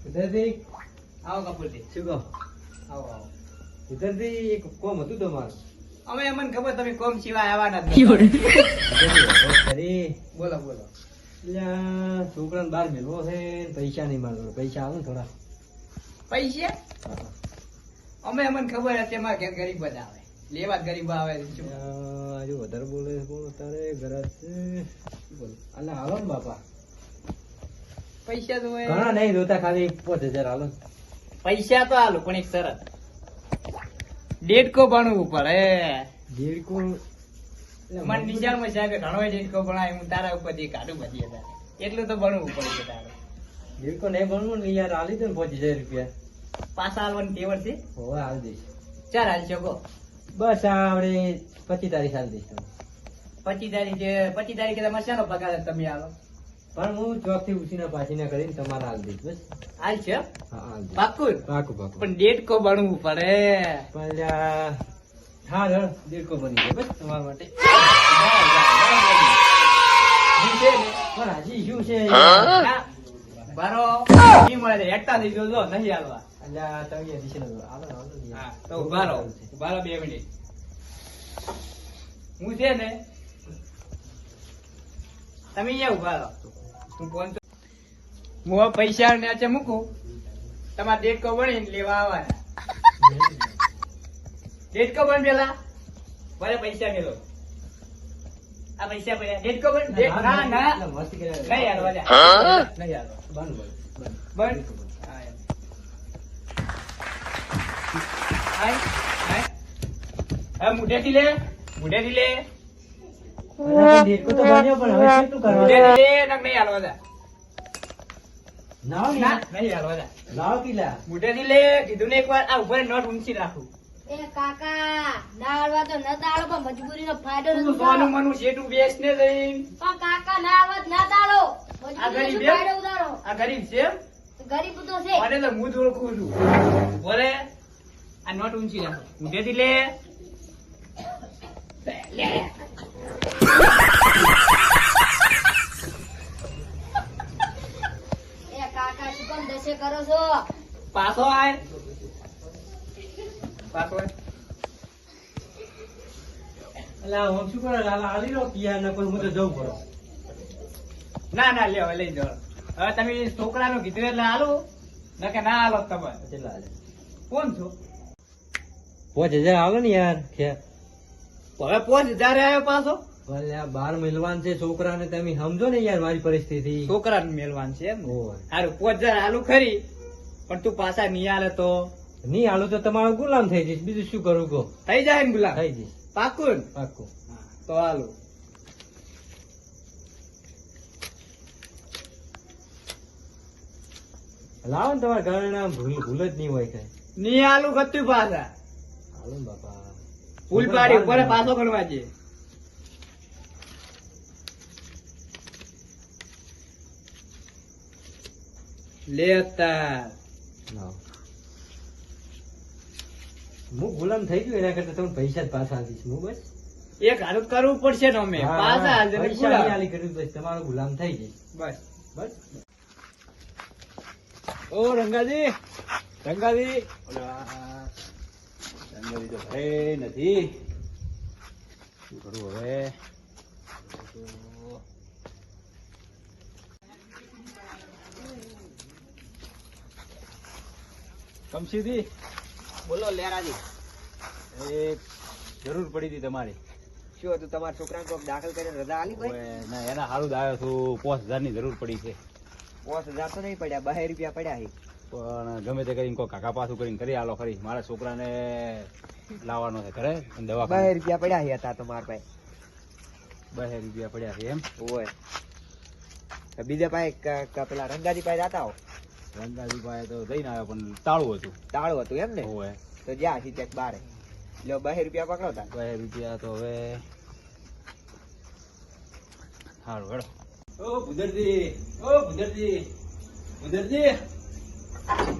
ઉધરથી આવો કપૂરજી. શું કહો? આવો આવો. ઉધરથી એક કોમ હતું તમારું. અમે અમને ખબર તમે કોમ સિવાય આવવાના જ નથી. ખરી બોલો બોલો. એટલે આ છોકરાને બહાર મેળવો છે ને પૈસા નહીં મળતો. પૈસા આવે ને થોડા. પૈસા હા. અમને ખબર હતી અમારા ઘેર ગરીબ બધા આવે લેવા જ ગરીબ આવે શું? હજુ વધારે બોલે બોલો તારે ગરજ છે. શું બોલે? અલા હાલો ને બાપા. પૈસા તો હોય. ઘણા નહીં જોતા, ખાલી 5000 હાલો ને. પૈસા તો આલો પણ એક શરત ડેટકો ભણવું પડે. દેડકો મને નિશાળમાં સાહેબે ઘણો ડેટકો ભણાય હું તારા ઉપરથી કાઢું બધી હતા એટલું તો ભણવું પડે તારે. દેડકો નહીં ભણવું ને યાર, હાલી દો ને 5000 રૂપિયા. પાછા હાલવાની ટેવર છે. હોવે હાલ દઈશ. ચાર હાલ શકો. બસ આ આપણે 25 તારીખ હાલ દઈશ તમને. 25 તારીખે તમારે શાનો પગાર તમે આલો? પણ હું ચોક થી ઉછીના પાછીના કરીને તમારે હાલ દઈશ. બસ હાલ છે હા હાલ દઈશ. પાકું? પાકું પાકું. પણ ડેટકો ભણવું પડે. પણ હા હેડ દેડકો બની ગયો બસ તમારા માટે. ઈ છે ને? પણ હજી શું છે? ના, બારો ઈ મળે છે. એકતા થઈ ગયો જો નહીં હાલવા. અલ્યા તમે દિશે હાલો હાલો. હા તો ઉભા રહો 2 મિનિટ. હું છે ને તમે અહીંયા ઉભા રહો. હું ફોન તો હું હવે પૈસા નીચે મૂકું તમારે ડેટકો બનીને લેવા આવવાના. ડેટકો બન પેલા ભલે પૈસા મેલો. આ પૈસા પડ્યા ડેટકો બન. ના ના મસ્તી કરે. નહીં હાલવા જા. નહીં હાલવા. બંધ બન. હા એમ. હાય હાય હા મુઢેથી લે મુઢેથી લે દેડકો તો બન્યો પણ હવે શું કરવાનું? મુઢેથી લે નક નહીં હાલવા જા. લાવો ના ને નહીં હાલવા જા. લાવો કિલા. મુઢેથી લે કીધું ને એકવાર આ ઉપર નોટ ઊંચી રાખું. એ કાકા ના હાલવા તો ન દાડો પણ મજબૂરીનો ફાયદો તું નથી સોનું ઉતારો. મનું શેઠું બેસને જઈને પણ કાકા ના હાલવા તો ના દાડો આ મજબૂરીનો ગરીબ શું એમ? ફાયદો ઉતારો. આ ગરીબ છે એમ? ગરીબ તો છે. મને તો હું જ ઓળખું છું. બોલે આ નોટ ઊંચી રાખો. મુઢેથી લે લે. એ કાકા શું કામ દશે કરો છો? પાછો આય પાછો આય. અલા હું શું કરે? લાલા હાલી લો કિયા ન કોઈ હું તો જવું પડે. ના ના લે હવે લઈ જાઓ. હવે તમે છોકરાનું કીધું એટલે હાલો નકે ના હાલો તમે. કેટલા હાલે? કોણ છો? 5000 હાલો ને યાર. હવે 5000 આવ્યો પાછો. ભલે આ બાર મિલવાન છે છોકરાને, તમે સમજો ને યાર મારી પરિસ્થિતિ. છોકરાને મેલવાન છે એમ? ઓય. સારું 5000 હાલું ખરી પણ તું પાછા નહીં હાલે તો નહીં હાલો તો તમારો ગુલામ થઈ જઈશ. બીજું શું કરું કહો? થઈ જાય ને ગુલામ? થઈ જઈશ પાકું ને? પાક્કું. તો હાલું. લાવો ને તમારા ઘરના ભૂલ જ નહીં હોય કઈ. નહીં હાલું ગતું પાછા હાલો ને બાપા. ફૂલ પાડી ઉપર પાછો ગણવા છે. લે તાર લાવો. હું ગુલામ થઈ ગયો એના કરતા તમે પૈસા જ પાછા આપીશ હું. બસ એક હારું કરવું પડશે ને અમે હા, પાછા હા. હાલજે ને પૈસા ગુલામ. નહીં આલી કર્યું બસ તમારો ગુલામ થઈ જઈશ. બસ બસ ઓ રંગાજી રંગાજી રંગાજી તો ભરે નથી. શું કરું હવે? કમસીદી બોલો લેરાજી. એક જરૂર પડી હતી તમારી. શું હતું તમારા છોકરાને કોક દાખલ કરીને રજા આલી ભાઈ? ઓય, ના એના હારું જ આવ્યો છું. 5000 ની જરૂર પડી છે 5000 તો નહીં પડ્યા, 2 રૂપિયા પડ્યા છે. પણ ગમે તે કરીને કોઈ કાકા પાછું કરીને કરી આલો ખરી. મારા છોકરાને લાવવાનો છે ઘરે દવા 2 રૂપિયા પડ્યા છે હતા તમારા પાસે. 2 રૂપિયા પડ્યા છે એમ? ઓય તો બીજા પાસે પેલા રંગાજી પાસે જતા હો. રંગાજી પાસે તો જઈને આવ્યો પણ તાળું હતું. તાળું હતું એમ ને? ઓય તો જ્યાં સીધેક બારે લ્યો 2 રૂપિયા પકડો તા. 2 રૂપિયા તો હવે સારું હેડો. ઓ ભુદરજી ભુદરજી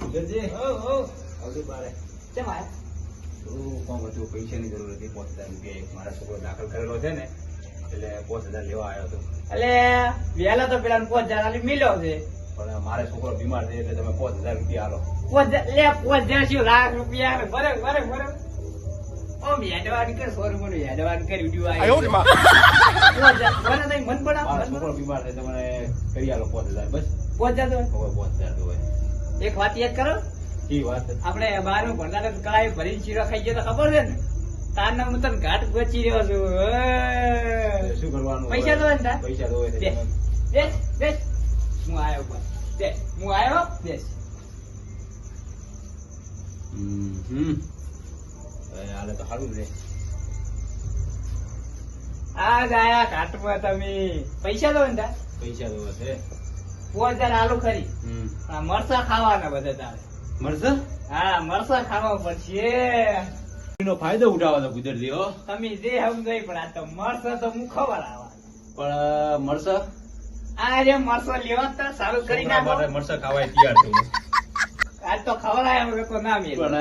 ભુદરજી આવજો બારે. કેમ આયા? તો કોમ હતું પૈસાની જરૂર હતી 5000 રૂપિયા. એક મારા છોકરો દાખલ કરેલો છે ને એટલે 5000 લેવા આવ્યો હતો. એટલે વહેલા તો પેલા 5000 આલી મિલ્યો છે. પણ મારે છોકરો બીમાર છે એટલે તમે 5000 રૂપિયા આલો. 5000 શું લાખ રૂપિયા આવે? બરે. ઓમ યાદવાન કર, સોરમોનું યાદવાન કરી વિડિયો આવ્યો. મને નહીં મન મારો પડા. છોકરો બીમાર છે તમે કરી આલો 5000 બસ. 5000 તો હવે 5000 તો હોય. એક વાત યાદ કરો, ઈ વાત આપણે 12 ભણતા હતા તો કળાઈ ભરીને શીરો ખાઈ ગયો તો ખબર છે ને? તારના હું તને ઘાટ ગોચી રહ્યો છું. શું કરવાનું? પૈસા તો હોય ને તાર? પૈસા તો હોય છે. બેસ. હું આવ્યો બસ. હું આવ્યો. બેસ. હાલે તો સારું રે. આ ગયા ઘાટમાં તમે પૈસા તો હોય ને તાર? પૈસા તો હોય છે. 5000 આલુ ખરી. આ મરસા ખાવાના બધા તારે. મળશે? હા, મરસા ખાવા પડશે. એનો ફાયદો ઉઠાવો તો કુદરતી હો. તમે જે સમજાય પણ આ તો મરસા તો હું ખવડાવવા. પણ મળશે? આ જે મરસા લેવા તો સારું કરી છોકરા નાખો. માટે મળશે ખાવાય તૈયાર છું. આજ તો ખવડાવ્યા તો ના મેળ. પણ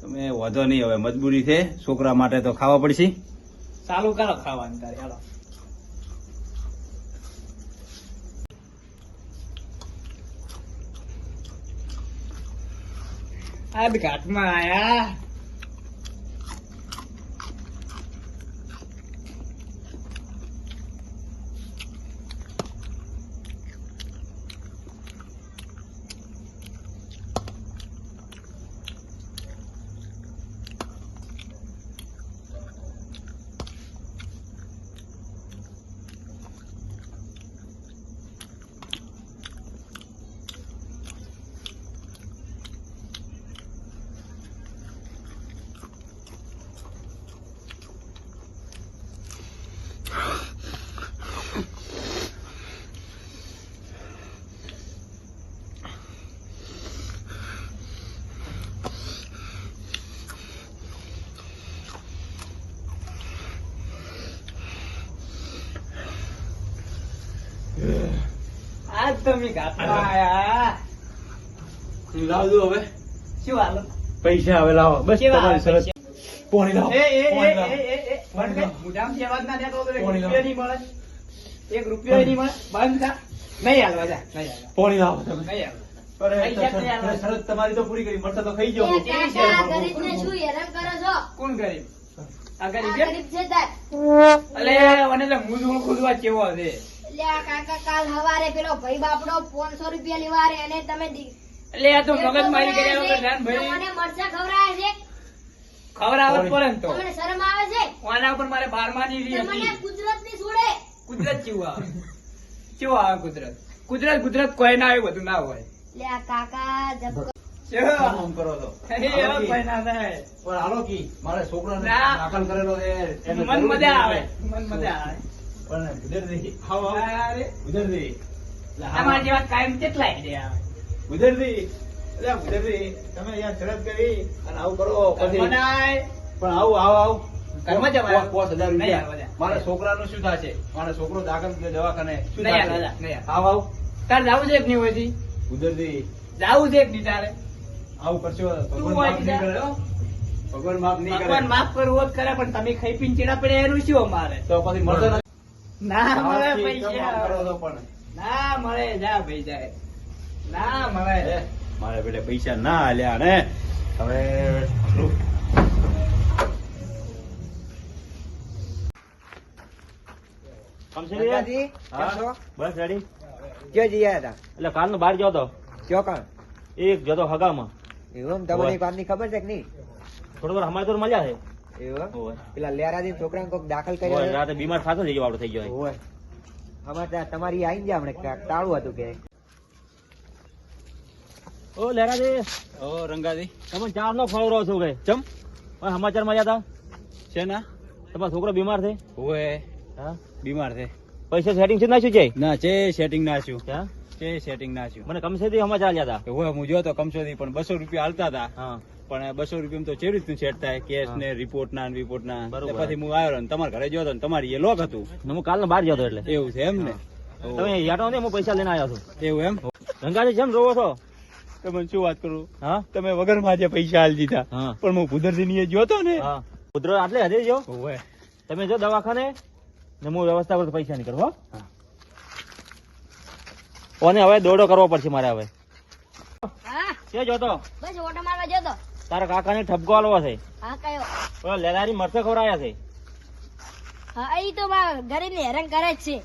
તમે વાંધો નહીં, હવે મજબૂરી છે, છોકરા માટે તો ખાવા પડશે. ચાલુ કરો ખાવાનું તારે. હાલો. આજ ઘાટમાં આયા. આજ તમે ઘાટમાં આયા. લાવજો હવે શું હાલો? પૈસા, હવે લાવો બસ. કેવા તમારી આવે શરત પોણી લાવો. પોણી લાવો. બંધ કર. મોઢામાંથી અવાજ ના દેતો તો એક પોણી લાવો. રૂપિયો નહીં મળે. એક રૂપિયો નહીં મળે. બંધ થા. નહીં હાલવા જા. નહીં હાલવા. પોણી લાવો તમે. નહીં હાલવા. અરે, પૈસા તો યાર. શરત તમારી તો પૂરી કરી, મળશે તો ખાઈ જાઓ. એ કાકા ગરીબને શું હેરાન કરો છો? કોણ ગરીબ? આ આ ગરીબ છે? ગરીબ છે તાર. અલે મને તો મૂંઝવણ ખુદવા ચેવો છે. એટલે આ કાકા કાલ હવારે પેલો ભાઈ બાપડો 500 રૂપિયા લેવા આરે અને તમે એટલે આ તો મગજ મારી કર્યા વગર જાન ભાઈ મને મરચા ખવડાવે છે. ખવડાવત પડે ને તો તમને શરમ આવે છે? આના ઉપર મારે 12મા ની તમને હતી. કુદરત ની છોડે. કુદરત કેવું આવે? કેવું આવે કુદરત કોઈ ના આવે, બધું ના હોય. એટલે આ કાકા જબ કેવું? આમ કરો તો. એવા કોઈ ના થાય. પણ હાલો કી, મારે છોકરાને ના. દાખલ કરેલો છે, એને મન જરૂર મજા આવે. નથી. મન મજા આવે. પણ કુદરતી, આવો, આવો. અરે, કુદરતી. એટલે હા, તમારા જેવા કાયમ કેટલાય છે આવે. કુદરતી. એટલે કુદરતી, તમે યાર શરત કરી અને આવું કરો પછી. મનાય. પણ આવું. ઘરમાં જવાય. 5000 નહીં રૂપિયા. આવવા દે. મારા છોકરાનું શું થશે? મારો છોકરો દાખલ થયો દવાખાને, શું નહીં થશે? આવવા દે, નહીં આવવા. આવું. તારે જાવું છે કે નહીં હોયથી? કુદરતી, જાવું છે કે નહીં તારે? આવું કરશો તું ભગવાન હોય માફ નહીં કીધા? કરે હો. ભગવાન માફ નહીં ભગવાન કરે. માફ કરવો જ કરે, પણ તમે ખાઈ પીને ચેડા પડ્યા એનું શું અમારે? તો પછી મળશે નથી. ના મળે આવાથી તમે આમ કરો પૈસા. તો પણ. ના મળે. જા ભાઈ જાય. ના મળે. મારે બેટા પૈસા ના આલ્યા ને હવે ગંગાજી, કેમ છો? બસ રેડી. ક્યાં જઈ આયા હતા? એટલે કાલનો બહાર ગયો તો કયો કામ? એક જતો હગામાં એવું એમ? તમને એક વાતની ખબર છે કે નહીં? થોડો વાર અમારે તો મળ્યા છે. એવું એમ? ઓય. પેલા લેરાજી છોકરાને કોક દાખલ કર્યો ઓય, છે? રાતે બીમાર થતો થઈ ગયો આપડે થઈ ગયો. ઓય. અમારે ત્યાં તમારી આઈને જાય હમણાં કાંઈક તાળું હતું કે ઓ લેરાજી, ઓ રંગાજી તમે ચાર નો ફળ રહો છો કે ચમ ઓય, સમાચાર મળ્યા હતા છે ના તમારો છોકરો બીમાર છે. ઓએ હા, બીમાર છે પૈસા સેટિંગ છે નાખ્યું છે ના છે સેટિંગ નાખ્યું હા? છે સેટિંગ નાખ્યું મને કમસેથી સમાચાર આલ્યા હતા. ઓએ હું જોતો કમસોથી પણ 200 રૂપિયા હાલતા હતા હા, પણ 200 રૂપિયા તો કેવી રીતનું સેટ થાય કેશ ને રિપોર્ટ ના બરોબર. એટલે પછી હું આવ્યો ને તમારા ઘરે જોતો ને તમારી એ લોક હતું ને હું કાલનો બહાર ગયો હતો એટલે એવું છે એમ ને તમે યાટો ને હું પૈસા લઈને આવ્યો છું. એવું એમ ગંગાજી જેમ રોવો છો? તમે શું વાત કરું હા તમે વગર માં જે પૈસા હાલ દીધા હા પણ હું કુદરતી ની જોતો ને હા, કુદરત આટલે હજી જો ઓએ તમે જો દવાખાને ને હું વ્યવસ્થા કરું પૈસા નહીં કરું હો. ઓને હવે દોડો કરવો પડશે મારે હવે. હા કે જોતો બસ ઓટો મારવા જતો. તારા કાકાને ઠપકો આલવો છે. હા કયો? ઓલો લેલારી મરચા ખવડાયા છે. હા ઈ તો ગરીબ ને હેરાન કરે જ છે.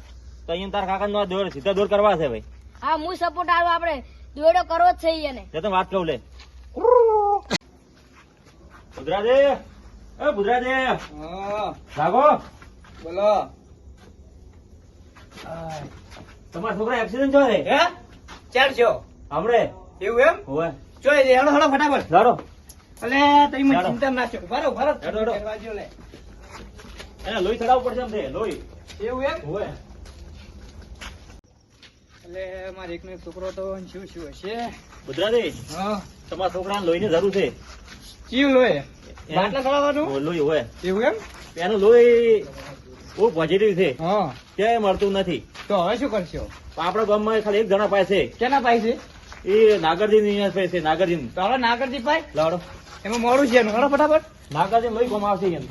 તો અહીંયા તારા કાકાને દોડ સીધા દોડ કરવા છે ભાઈ. હા હું સપોર્ટ આલો, આપણે દોડો કરવો જ છે ઈ એને. તે તો વાત કહું લે. ભુદ્રાદે, એ ભુદ્રાદે, હા, જાગો. બોલો. તમારા છોકરા એક્સિડન્ટ થયો છે. હે? ચાલ છો. હમણે એવું એમ? હોવે. ચોય હેડો હેડો ફટાફટ. લાડો. અલે તમે મને હેડો. ચિંતા ના છો. બરો બરો. હેડો, હેડો. દરવાજો લે. એને લોહી ચડાવવું પડશે એમ છે, લોહી. એવું એમ? હોવે. એટલે મારે એકનો એક છોકરો તો શું શું હશે? ભુદ્રાદે, હા. તમારા છોકરાને લોહીની જરૂર છે. ચીવ લોય. બાટલા ચડાવવાનું? લોહી હોય. એવું એમ? એનું લોહી બહુ પોઝિટિવ છે, હા. ક્યાંય મળતું નથી. તો હવે શું કરશો? આપણા ગામમાં ખાલી એક જણા પાસે કેના પાસે છે? છે, એ નાગરજી ની પાસે છે. નાગરજી તો હવે નાગરજી ભાઈ લાવડો. એમાં મોડું છે એનું. હેડો ફટાફટ. નાગરજી લોહી ગામ આવશે એમ.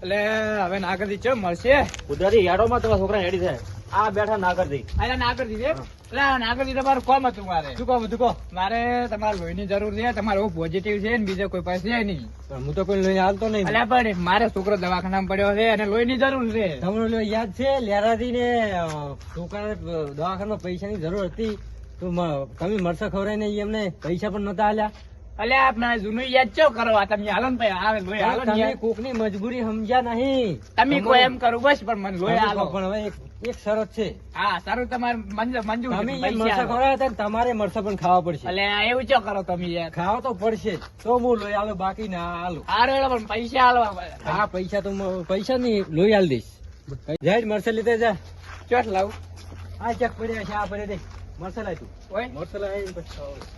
એટલે હવે નાગરજી ચમ મળશે? ગુજરાતી યાડોમાં તમારા છોકરા હેડી થાય. આ બેઠા નાગરજી. અરે નાગરજી છે? એટલે આ નાગરજી તમારું કોમ હતું મારે. શું કોમ હતું કહો? મારે તમારે લોહીની જરૂર છે. તમારે એવું પોઝિટિવ છે ને બીજો કોઈ પાસે છે નહીં. હું તો કોઈ લોહી હાલતો નહીં. એટલે પણ મારે છોકરો દવાખાનામાં પડ્યો છે અને લોહીની જરૂર છે. તમને લોહી યાદ છે લેરાજી ને છોકરાને દવાખાનામાં પૈસાની જરૂર હતી તો તમે મરસા ખવડાવીને એમને પૈસા પણ નતા આલ્યા. એટલે આપણા જૂનું યાદ ચો કરવા તમે હાલો ને ભાઈ આવે લોહી હાલો ને તમે યાર. કોકની મજબૂરી સમજ્યા નહીં. તમે કોઈ એમ કરું બસ પણ મને લોહી હાલો. પણ હવે એક શરત છે, હા સારું તમારે મંજૂર છે. તમે પૈસા મરસા હાલો. ખવડાવ્યા હતા ને તમારે મરસા પણ ખાવા પડશે. એટલે એવું ચો કરો તમે યાર. ખાવા તો પડશે જ તો હું લોહી આલો, બાકી ના આલો. હારું હેડો પણ પૈસા હાલો. હા પૈસા તો પૈસા ની લોહી આલ દઈશ. જાય મરસા લીધે જા. ચોટ લાવું આ ચેક પડ્યા છે, આ પડે દે મરસા લાય તું. ઓય. મરસા લાય પછી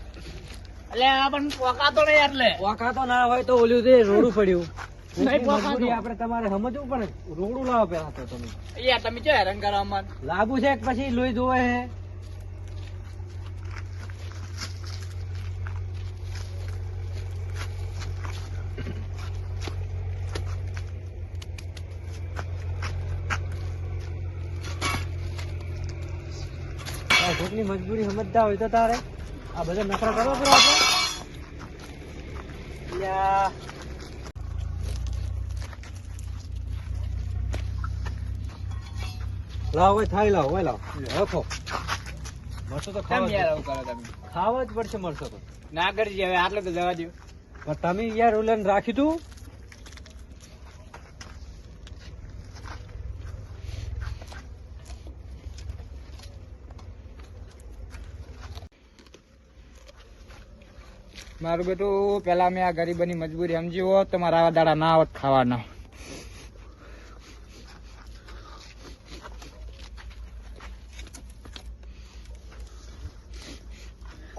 એટલે આ પણ પોકાતો નહીં એટલે. વાકા તો ના હોય તો ઓલું દે રોડું પડ્યું. નહીં પોકાતું. મજબૂરી આપણે તમારે સમજવું પડે. રોડું લાવો પેલા તો તમે. યાર તમે ચો હેરાન કરો અમને. લાગુ છે કે પછી લોહી ધોવે છે. કોકની મજબૂરી સમજતા હોય તો તારે આ બધા નખરા કરો છો આપણે. યા. લાવો ભાઈ થાળી લાવો, ભાઈ લાવો રાખો. મરસો તો કેમ ખાવા જ યાર આવું કરો તમે? ખાવા જ પડશે મરસો તો. નાગરજી હવે આટલે તો જવા દો. પણ તમે યાર ઓલાને રાખ્યું તું. મારું બેટું પેલા મેં આ ગરીબની મજબૂરી સમજી હોત તો મારા આવા દાડા ના આવત ખાવાના.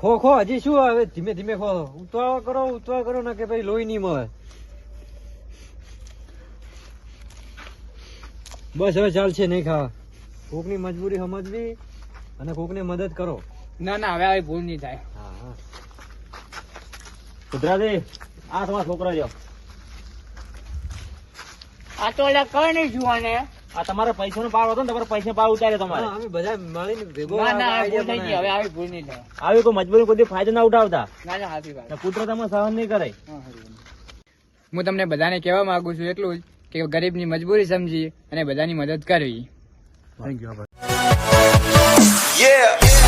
ખો ખો હજી શું હવે ધીમે ધીમે ખો. ઉતવા કરો ને કે ભાઈ લોહી નહીં મળે. બસ હવે ચાલશે નહીં ખાવા. કોકની મજબૂરી સમજવી અને કોકને મદદ કરો. ના ના હવે આવી ભૂલ નહીં થાય. હા હા. ગુજરાતી, આ તમારા છોકરા જો. આ તો એટલે કઈ નહીં જોવાને. આ તમારે પૈસાનો પાર હતો ને, તમારે પૈસા પાર ઉતાર્યો તમારે. અમે બધા મળીને ભેગો ના ના આ ભૂલ idea થઈ ગઈ. હવે બનાવ્યો. આવી ભૂલ નહીં થાય. આવી કોઈ મજબૂરી કોઈ દી ફાયદો ના ઉઠાવતા. ના ના સાચી વાત. ને પુત્ર તમે સહન નહીં કરે. હું તમને બધાને કહેવા માંગુ છું એટલું જ કે ગરીબની મજબૂરી સમજી અને બધાની મદદ કરવી. Thank you. Yeah.